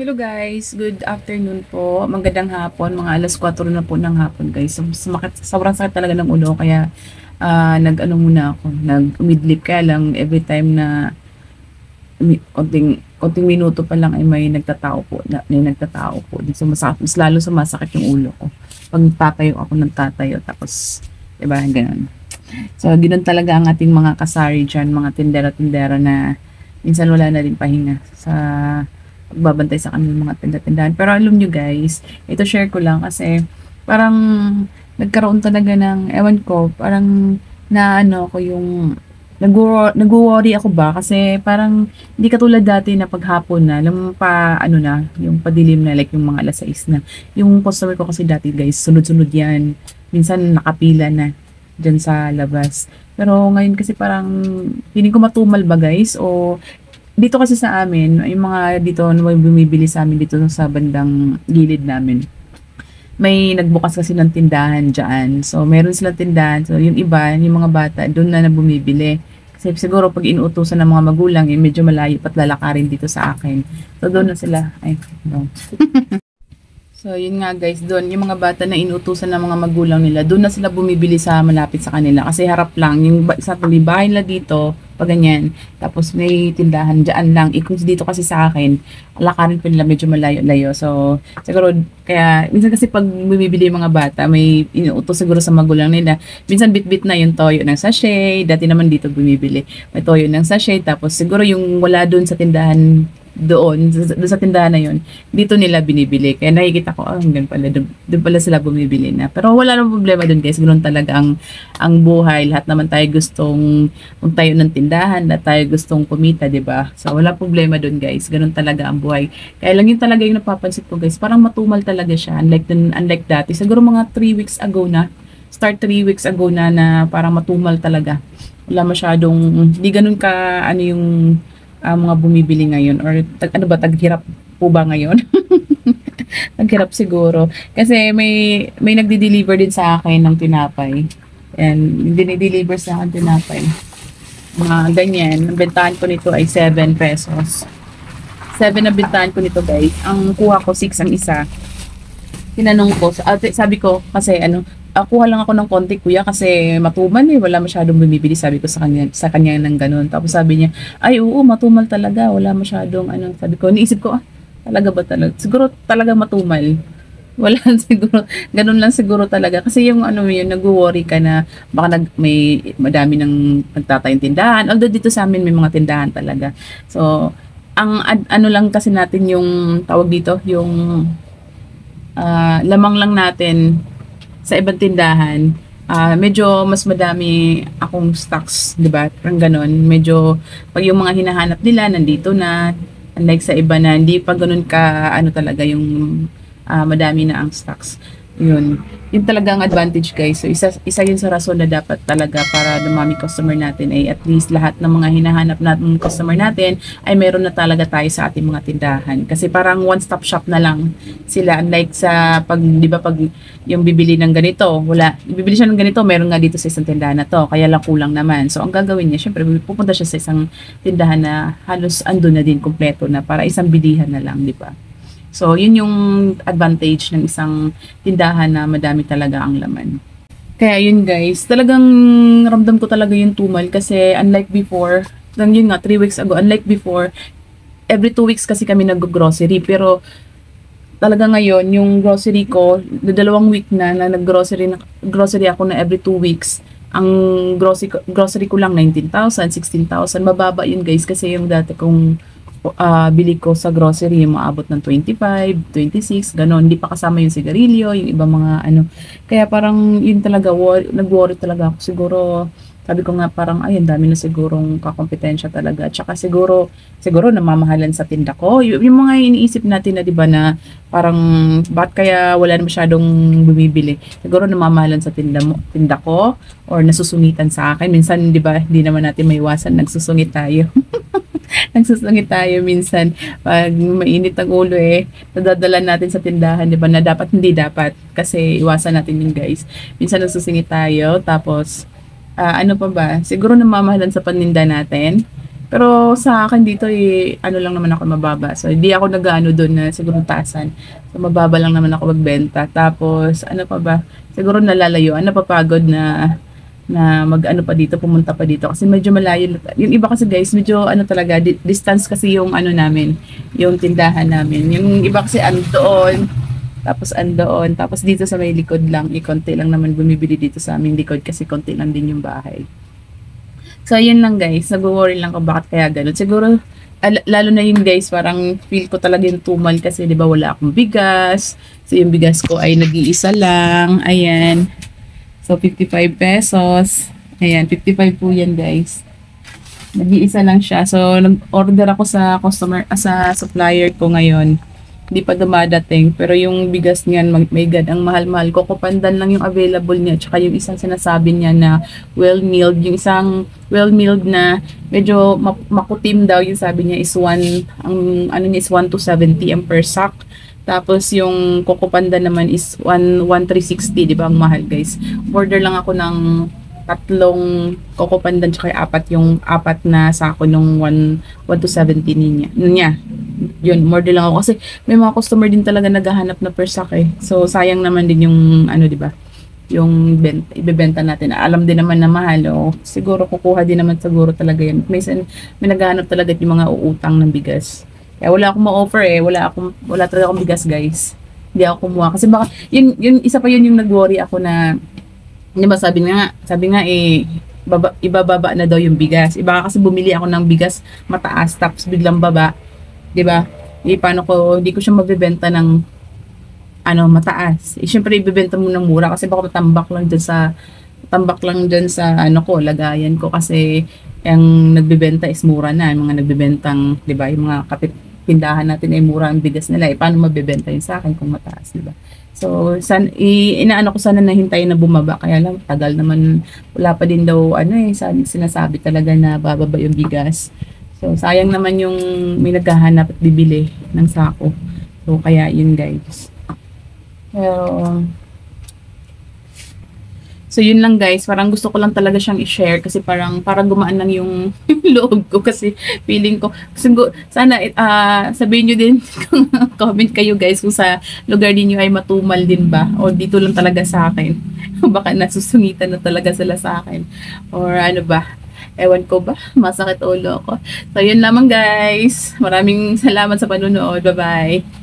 Hello guys, good afternoon po. Magandang hapon, mga alas 4 na po ng hapon guys. So, sobrang sakit talaga ng ulo kaya nag-ano muna ako, nag-umidlip kaya lang every time na konting minuto pa lang ay may nagtatao po, may nagtatao po. So mas lalo sumasakit yung ulo ko. Pag tatayo ako ng tatayo tapos 'di ba ganun. So ganoon talaga ang ating mga kasari diyan, mga tindera-tindera na minsan wala na rin pahinga sa pagbabantay sa kanilang mga tinda-tindahan. Pero alam nyo guys, ito share ko lang kasi parang nagkaroon talaga ng, ewan ko, parang na ano ko yung nag-worry ako ba kasi parang hindi katulad dati na paghapon na alam mo pa ano na yung padilim na like yung mga alas 6 na yung customer ko kasi dati guys sunod-sunod yan minsan nakapila na dyan sa labas pero ngayon kasi parang feeling ko matumal ba guys o dito kasi sa amin, yung mga dito may bumibili sa amin dito sa bandang gilid namin. May nagbukas kasi ng tindahan diyan. So meron silang tindahan. So yung iba, yung mga bata doon na bumibili. Kasi siguro pag inuutusan ng mga magulang, eh, medyo malayo pat lalakarin dito sa akin. So doon na sila. Ay, no. So, yun nga guys, doon, yung mga bata na inutusan ng mga magulang nila, doon na sila bumibili sa malapit sa kanila. Kasi harap lang, yung sa bahay nila dito, pag ganyan. Tapos may tindahan dyan lang. Kung dito kasi sa akin, alakarin pa nila medyo malayo-layo. So, siguro, kaya, minsan kasi pag bumibili yung mga bata, may inuutos siguro sa magulang nila. Minsan bit-bit na yung toyo ng sachet. Dati naman dito bumibili. May toyo ng sachet. Tapos siguro yung wala doon sa tindahan doon sa tindahan na yun, dito nila binibili. Kaya nakikita ko, hanggang pala, doon pala sila bumibili na. Pero wala namang problema doon guys. Ganoon talaga ang buhay. Lahat naman tayo gustong magtayo ng tindahan, lahat tayo gustong kumita, 'di ba? So wala problema doon guys. Ganoon talaga ang buhay. Kaya lang yun talaga yung napapansin ko guys. Parang matumal talaga siya. Unlike dati. Siguro mga 3 weeks ago na. Start 3 weeks ago na parang matumal talaga. Wala masyadong, hindi ganun ka, ano yung mga bumibili ngayon or ano ba taghirap po ba ngayon? Taghirap siguro kasi may nagde-deliver din sa akin ng tinapay and dinideliver sa akin tinapay mga ganyan. Ang bentahan ko nito ay 7 pesos, 7 na bentahan ko nito guys. Ang kuha ko 6 ang isa. Tinanong ko, sabi ko kasi ano, kuha lang ako ng konti kuya kasi matumal eh, wala masyadong bumibili, sabi ko sa kanya ng ganun. Tapos sabi niya, ay oo, matumal talaga, wala masyadong ano, sabi ko, niisip ko, talaga ba talaga? Siguro talaga matumal. Wala siguro, ganun lang siguro talaga. Kasi yung ano yun, nag-worry ka na baka may madami ng nagtatayong tindahan. Although dito sa amin may mga tindahan talaga. So, ano lang kasi natin yung tawag dito, yung lamang lang natin sa ibang tindahan, medyo mas madami akong stocks, 'di ba? Parang ganoon. Medyo pag yung mga hinahanap nila nandito na, unlike sa iba na hindi pa ganoon ka ano talaga yung madami na ang stocks. Yun talaga ang advantage guys. So isa yun sa rason na dapat talaga para dumami customer natin ay at least lahat ng mga hinahanap natin customer natin ay meron na talaga tayo sa ating mga tindahan. Kasi parang one stop shop na lang sila, unlike sa pag di ba pag yung bibili ng ganito, bibili siya ng ganito, meron nga dito sa isang tindahan na to, kaya lang kulang naman. So ang gagawin niya, syempre pupunta siya sa isang tindahan na halos ando na din kompleto na para isang bilihan na lang, di ba? So, yun yung advantage ng isang tindahan na madami talaga ang laman. Kaya yun guys, talagang ramdam ko talaga yung tumal kasi unlike before, yun nga, 3 weeks ago, unlike before, every 2 weeks kasi kami nag-grocery. Pero talaga ngayon, yung grocery ko, 2 week na nag-grocery ako na every 2 weeks. Ang grocery ko lang 19,000, 16,000. Mababa yun guys kasi yung dati kong bili ko sa grocery maabot ng 25, 26, gano'n. Hindi pa kasama yung sigarilyo, yung ibang mga ano. Kaya parang yun talaga, nag-worry talaga ako. Siguro, sabi ko nga parang, ay, ang dami na sigurong kakompetensya talaga. At saka siguro namamahalan sa tinda ko. Yung mga iniisip natin na, di ba, na parang, bakit kaya wala na masyadong bumibili? Siguro namamahalan sa tinda ko or nasusungitan sa akin. Minsan, di ba, hindi naman natin maiwasan, nagsusungit tayo. Nagsusungit tayo minsan pag mainit ang ulo nadadala natin sa tindahan, di ba, na dapat hindi dapat kasi iwasan natin yun guys. Minsan nagsusungit tayo tapos ano pa ba, siguro namamahalan sa paninda natin Pero sa akin dito ano lang naman ako mababa. So hindi ako nag-aano doon na siguro taasan. So mababa lang naman ako magbenta. Tapos ano pa ba? Siguro nalalayuan, napapagod na mag-ano pa dito, pumunta pa dito kasi medyo malayo. Yung iba kasi guys, medyo ano talaga, distance kasi yung ano namin, yung tindahan namin. Yung iba kasi andoon, tapos dito sa may likod lang, konti lang naman bumibili dito sa aming likod kasi konti lang din yung bahay. So, yun lang guys. Nag-worry lang ko bakit kaya ganun. Siguro, lalo na yun guys, parang feel ko talaga yung tumal kasi di ba wala akong bigas. So, yung bigas ko ay nag-iisa lang. Ayan. So, 55 pesos. Ayan, 55 po yan guys. Nag-iisa lang siya. So, nag-order ako sa sa supplier ko ngayon. Hindi pa dumadating. Pero yung bigas niyan, may God, ang mahal-mahal. Coco Pandan lang yung available niya. Tsaka yung isang sinasabi niya na well-milled. Yung isang well-milled na medyo makutim daw. Yung sabi niya is ang ano niya is 1 to 70 ang per sack. Tapos yung Coco Pandan naman is 1,360. Di ba? Ang mahal guys. Order lang ako ng tatlong Coco Pandan tsaka yung apat na sako nung 1 to 70 niya. Yun, order lang ako kasi may mga customer din talaga naghahanap na per sack eh. So sayang naman din yung ano, 'di ba? Yung ibebenta natin. Alam din naman na mahal. O, siguro kukuha din naman siguro talaga yan. May naghahanap talaga yung mga uutang ng bigas. Kaya wala akong ma-offer eh. Wala talaga akong bigas guys. Hindi ako kumuha. Kasi baka, yun isa pa yun yung nag-worry ako na, di ba sabi nga eh, ibababa na daw yung bigas. Iba kasi bumili ako ng bigas mataas tapos biglang baba. 'Di ba? Paano ko hindi ko siya mabebenta ng ano mataas. Syempre ibebenta mo ng mura kasi baka tambak lang diyan sa ano ko, lagayan ko kasi ang nagbebenta is mura na, yung mga nagbebentang, 'di ba? Yung mga tindahan natin ay mura ang bigas nila. Paano mabebenta yun sa akin kung mataas, 'di ba? So, inaano ko sana na hintayin na bumaba kaya lang tagal naman, wala pa din daw sinasabi talaga na bababa yung bigas. So, sayang naman yung may naghahanap at bibili ng sako. So, kaya yun guys. Pero, so yun lang guys. Parang gusto ko lang talaga siyang i-share kasi parang gumaan lang yung loob ko kasi feeling ko. Sana sabihin nyo din kung comment kayo guys kung sa lugar niyo ay matumal din ba o dito lang talaga sa akin. Baka nasusungitan na talaga sila sa akin. Or ano ba. Ewan ko ba, masakit ulo ko. So, yun lamang guys. Maraming salamat sa panunood. Bye-bye.